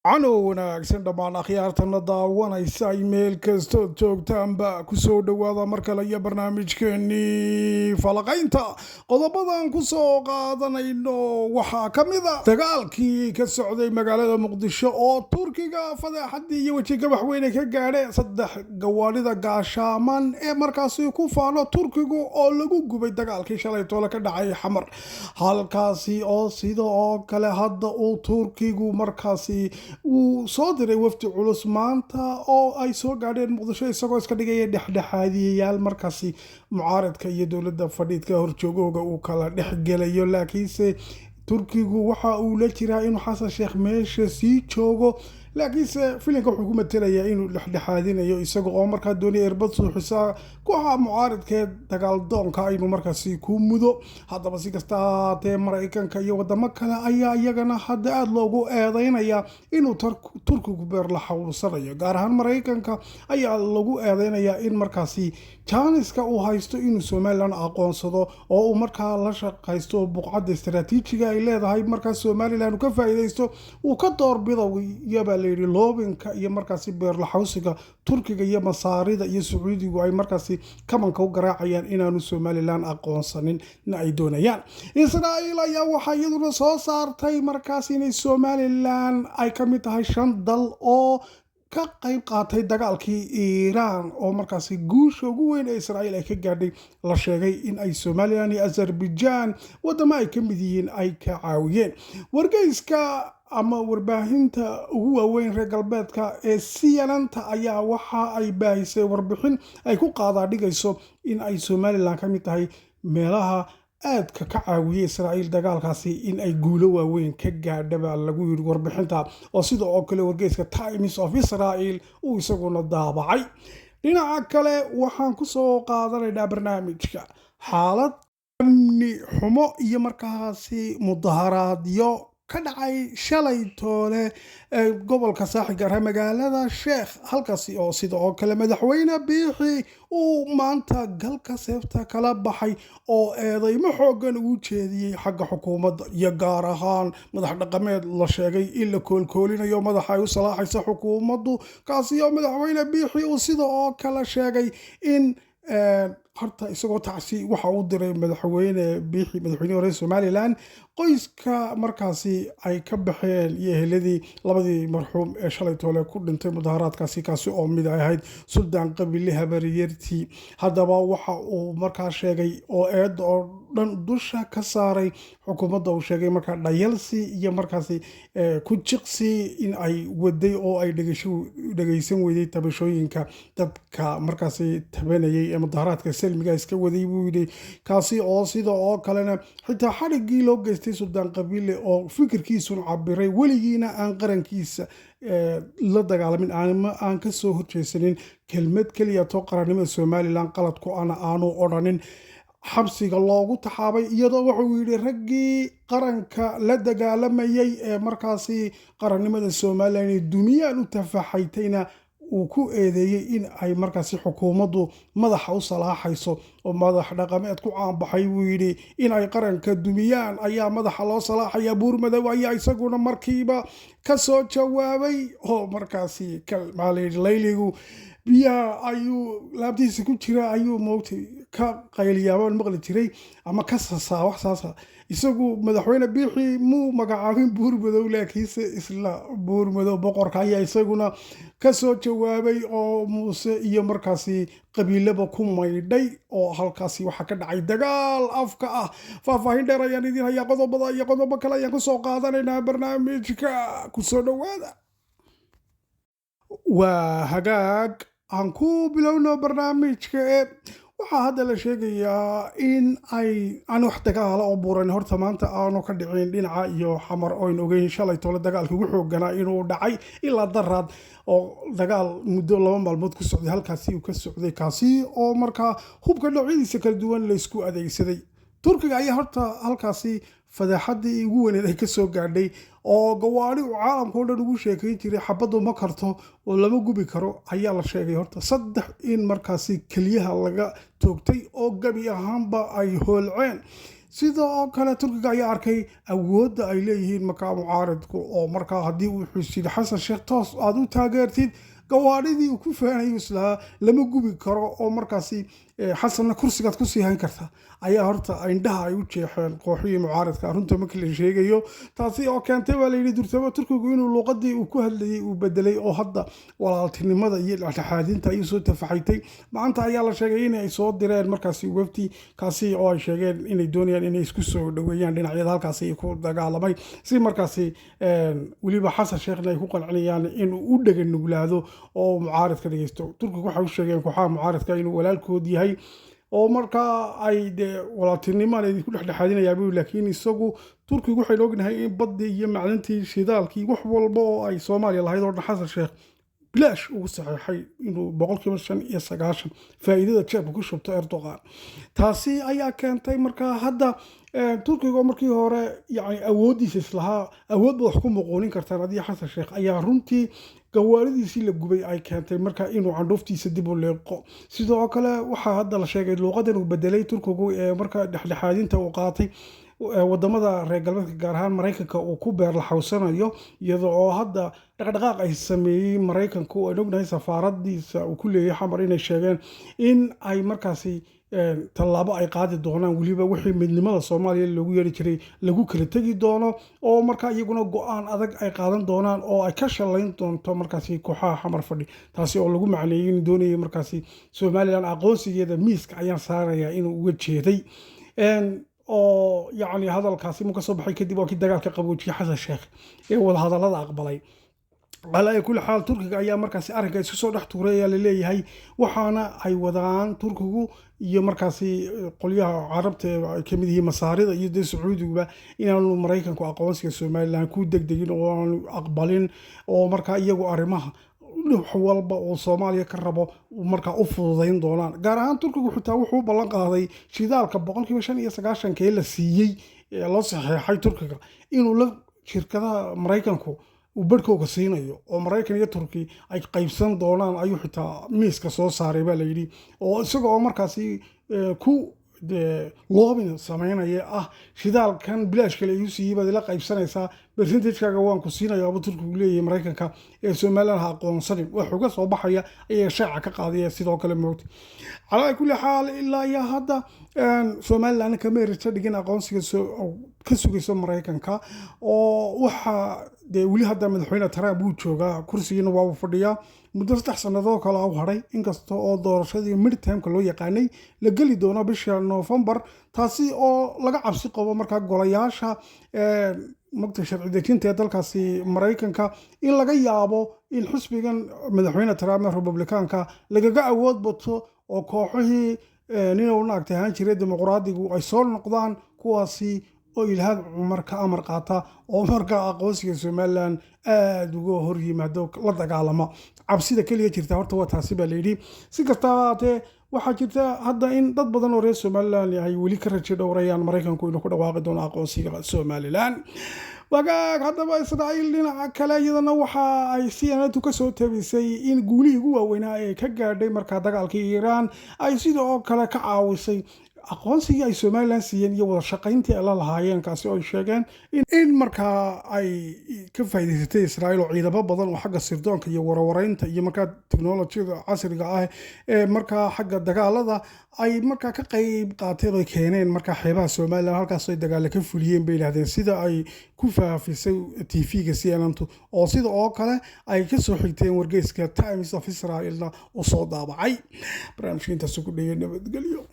canow wanaagsan dhammaan akhyaartana daawanaysa meel kastood joogtaanba ku soo dhowaada mar kale iyo barnaamijkeennii falaqaynta qodobadan ku soo qaadanayno waxaa ka mid a dagaalkii ka socday magaalada muqdisho oo turkiga fadeexadii iyo wejigabax weyne ka gaadheen 3 gawaadhida gaashaaman ee markaasi ku faano turkigu oo lagu gubay dagaalkii shalay toole ka dhacay xamar halkaasi oo sidoo kale hadda uu turkigu markaasi uu soo diray wafdi culus maanta oo ay soo gaadheen muqdisho isagoo iska dhigaya dhexdhexaadiyayaal markaasi mucaaradka iyo dowladda fadhiidka horjoogooga uu kala dhexgelayo laakiinse turkigu waxa uu la jiraa inuu xasan sheekh meesha sii joogo laakiinse filimka wuxuu ku matelayaa inuu dhexdhexaadinayo isaga oo markaa doonaya irbad suuxisa kooxa mucaaradkeed dagaal doonka inuu markaasi ku mudo haddaba si kasta haatee maraykanka iyo wadamo kale ayaa iyagana hadda aada loogu eedeynaya inuu turkigu beer la xawlsanayo gaar ahaan maraykanka ayaa lagu eedeynayaa in markaasi jaaniska uu haysto inuu somalilan aqoonsado oo uu markaa la shaqaysto buqcadda istaraatiijiga ay leedahay markaa somalilan uu ka faa'iidaysto uu ka doorbidayaba layidhi loobinka iyo markaasi beerlaxawsiga turkiga iyo masaarida iyo sacuudigu ay markaasi kamanka u garaacayaan inaanu somalilan aqoonsanin na ay doonayaan israa'iil ayaa waxaa iyaduna soo saartay markaas inay somalilan ay ka mid tahay 5 dal oo ka qayb qaatay dagaalkii iiraan oo markaasi guusha ugu weyn ee israa'iil ay ka gaadhay la sheegay in ay somalilan iyo azerbaijan wadamo ay ka mid yihiin ay ka caawiyeen wargeyska ama warbaahinta ugu waaweyn reer galbeedka ee CNN-ta ayaa waxa ay baahisay warbixin ay ku qaadaadhigayso in ay somalilan ka mid tahay meelaha aadka ka caawiyey israa'iil dagaalkaasi in ay guulo waaweyn ka gaadhaba lagu yidhi warbixinta oo sida oo kale wargeyska Times of Israel uu isaguna daabacay dhinaca kale waxaan ku soo qaadanaynaa barnaamijka xaalad amni xumo iyo markaasi mudaharaadyo ka dhacay shalay toole gobolka saaxiga magaalada sheekh halkaasi oo sida oo kale madaxweyne biixi uu maanta galka seefta kala baxay oo eedeymo xoogan ugu jeediyey xagga xukuumadda iyo gaar ahaan madax dhaqameed la sheegay in la koolkoolinayo madaxa ay u salaaxaysa xukuumaddu kaasi oo madaxweyne biixi uu sida oo kale sheegay in horta isagoo tacsi waxa uu diray madaxweyne biixi madaxweyne hore Somaliland qoyska markaasi ay ka baxeen iyo eheladii labadii marxuum ee shalay toole ku dhintay mudaharaadkaasi kaasi oo mid ay ahayd suldaan qabiile habariyartii haddaba waxa uu markaa sheegay oo eedda oo dhan dusha ka saaray xukuumadda uu sheegay markaa dhayalsi iyo markaasi ku jiqsi in ay waday oo ay dhegaysan weyday tabashooyinka dadka markaasi tabanayay ee mudaharaadka salmiga iska waday buu yidhi kaasi oo sida oo kalena xitaa xadhiggii loo geystay suldaan qabiile oo fikirkiisuna cabiray weligiina aan qarankiisa la dagaalamin aan ka soo horjeesanin kelmad keliya too qarannimada somalilan qaladku aanu odhanin xabsiga loogu taxaabay iyadoo wuxuu yidhi raggii qaranka la dagaalamayay ee markaasi qarannimada somalilan duniyaan u tafaxaytayna uu ku eedeeyey in ay markaasi xukuumaddu madaxa u salaaxayso oo madax dhaqameed ku caanbaxay buu yidhi in ay qaranka dumiyaan ayaa madaxa loo salaaxaya buurmadow ayaa isaguna markiiba ka soo jawaabay oo markaasi layligu biyaha ayuu laabtiisa ku jira ayuu moogtay ka qayliyaabaan maqli jiray ama ka sasaa wax saasa isagu madaxweyne biixi muu magacaabin buurmadow laakiinse isla buurmadow boqorka ayaa isaguna ka soo jawaabay oo muuse iyo markaasi qabiilaba ku maydhay oo halkaasi waxaa ka dhacay dagaal afka ah faahfaahin dheer ayaan idin hayaa qodobada iyo qodobo kale ayaan ku soo qaadanaynaa barnaamijka ku soo dhowaada waa hagaag aan ku bilowno barnaamijka waxaa hadda la sheegayaa in aan wax dagaala oo buuran horta maanta aanu ka dhicin dhinaca iyo xamar oyn ogeyn shalay toole dagaalkii ugu xooganaa inuu dhacay ilaa daraad oo dagaal muddo 2 maalmood ku socday halkaasi uu ka socday kaasi oo markaa hubka noocyadiisa kala duwan la isku adeegsaday turkiga ayaa horta halkaasi fadeexadii ugu weyneed ay ka soo gaadhay oo gawaari uu caalamka oo dhan ugu sheekayn jiray xabaddu ma karto oo lama gubi karo ayaa la sheegay horta 3 in markaasi keliyaha laga toogtay oo gabi ahaanba ay hoolceen sidoo kale turkiga ayaa arkay awoodda ay leeyihiin markaa mucaaridku oo markaa haddii uu xusid xasan sheekh toos aad u taageertid gawaadhidii uu ku faanayo islahaa lama gubi karo oo markaasi xasanna kursigaad kusii hayn karta ayaa horta indhaha ay u jeexeen kooxihii mucaaridka runta marka la sheegayo taasi oo keentay baa layidhi durtaba turkigu inuu luuqadii uu ku hadlayay uu bedelay oo hadda walaaltinimada iyo dhexdhexaadinta ayuu soo tafaxaytay maanta ayaa la sheegay in ay soo direen markaasi wafti kaasi oo ay sheegeen inay doonayaan inay isku soo dhaweeyaan dhinacyada halkaasi ku dagaalamay si markaasi weliba xasan sheekhna ay ku qancinayaan inuu u dhagan nuglaado oo mucaaridka dhegeysto turkigu waxay u sheegeen kooxaha mucaaridka inuu walaalkood yahay oo markaa ay dee walaaltinimada idinku dhexdhexaadinayaa laakiin isagu turkigu waxaynu ognahay in baddii iyo macdantii shidaalkii wax walba oo ay soomaaliya lahayd oo dhan xasan sheekh bilaash ugu saxeexay inuu 5% faa'iidada jeebka ku shubto Erdogan taasi ayaa keentay markaa hadda turkiga markii hore yani awoodiisa islahaa awood wax ku muqoonin kartaan hadii xasan sheekh ayaa runtii gawaaridiisii la gubay ay keentay markaa inuu candhooftiisa dib u leeqo sidoo kale waxaa hadda la sheegay luuqadan uu bedelay turkigu ee markaa dhexdhexaadinta uu qaatay wadamada reer galbeedka gaar ahaan Mareykanka uu ku beer la xawsanayo iyadoo oo hadda dhaqdhaqaaq ay sameeyay Mareykanku oo ognahay safaaradiisa uu ku leeyahay xamar inay sheegeen in ay markaasi tallaabo ay qaadi doonaan waliba wixii midnimada Soomaaliya lagu yeeri jiray lagu kala tagi doono oo markaa iyaguna go'aan adag ay qaadan doonaan oo ay ka shalayn doonto markaasi kooxaha xamar fadhi taasi oo lagu macneeyay in doonayay markaasi Soomaaliland aqoonsigeeda miiska ayaan saaraya inuu uga jeeday oo yani hadalkaasi mu ka soo baxay kadib oo kii dagaalka qaboojiyay xasan sheekh ee wada hadallada aqbalay على كل حال تركيا أيام مركزي أرجع سوسو دح توريا اللي هي وحنا أي وضعان تركيا iyo markaasi qolyaha carabta kamid yihiin masaarida iyo Sacuudiga inaanu Mareykanku aqoonsiga Soomaaliland ku degdegin oo aan aqbalin oo markaa iyagu arrimaha walba oo Soomaaliya ka rabo markaa u fududeyn doonaan gaar ahaan Turkigu xitaa wuxuu ballan qaaday shidaalka 95% ee la siiyay ee loo saxeexay Turkiga inuu la shirkadaha Mareykanku وبركو كسينيو ومرايكن iyo Turki ay qaybsan doonaan ayuu xitaa miiska soo saaray baa la yiri oo isagoo markaasi ku loobin sameynaya shidaalkan bilaash kale uu siibay la qaybsanaysa percentage-kaaga waan ku siinayaa oo Turkigu leeyahay Mareykanka ee Soomaaliland aqoonsan wax uga soo baxaya ayaa shaaca ka qaadaya sidoo kale moogta على كل حال إلا يا هذا Soomaaliland kama irta dhigin aqoonsiga ka sugayso Mareykanka oo waxa weli hadda madaxweyne Trump uu joogaa kursigiina waa fadhiyaa muddo 3 sanadood kala u haray inkasta oo doorashadii midterm-ka loo yaqaanay la gali doono bisha November taasi oo laga cabsi qabo markaa golayaasha magta sharci dejinta ee dalkaasi Mareykanka in laga yaabo in xisbigan madaxweyne Trump ee Republicanka lagaga awood bato oo kooxihii nin uu naagtay ahaan jiray dimuqraadigu ay soo noqdaan kuwaasi oo ilhaad Umar ka amar qaata oo markaa aqoonsiga Soomaaliland aad uga hor yimaado la dagaalama cabsida kaliya jirta horta waa taasi baa leeyahay si kasta waxaa jirta hadda in dad badan oo reer Soomaaliland ay weli ka rajo dhowrayaan Mareykanku inuu ku dhawaaqi doono aqoonsiga Soomaaliland wagaag haddaba Israa'iil dhinaca kale iyadana waxa ay CNN ka soo tabisay in guulihii ugu waaweynaa ee ka gaadhay markaa dagaalkii Iran ay sidoo kale ka caawisay aqoonsiga ay Soomaaliland siiyeen iyo wada shaqayntii ay la lahaayeen kaasi oo sheegeen in markaa ay ka faa'iideysatay Israa'iil oo ciidamo badan oo xagga sirdoonka iyo warwareynta iyo markaa teknolojiyada casriga ah ee markaa xagga dagaalada ay markaa ka qayb qaateen oo keeneen markaa xeebaha Soomaaliland halkaas ay dagaal ka fuliyeen bay yiraahdeen sida ay ku faafisay TV-ga CNN oo sida oo kale ay ka soo xigteen wargeyska Times of Israel oo soo daabacay barnaamijka intaas ku dhayo nabadgelyo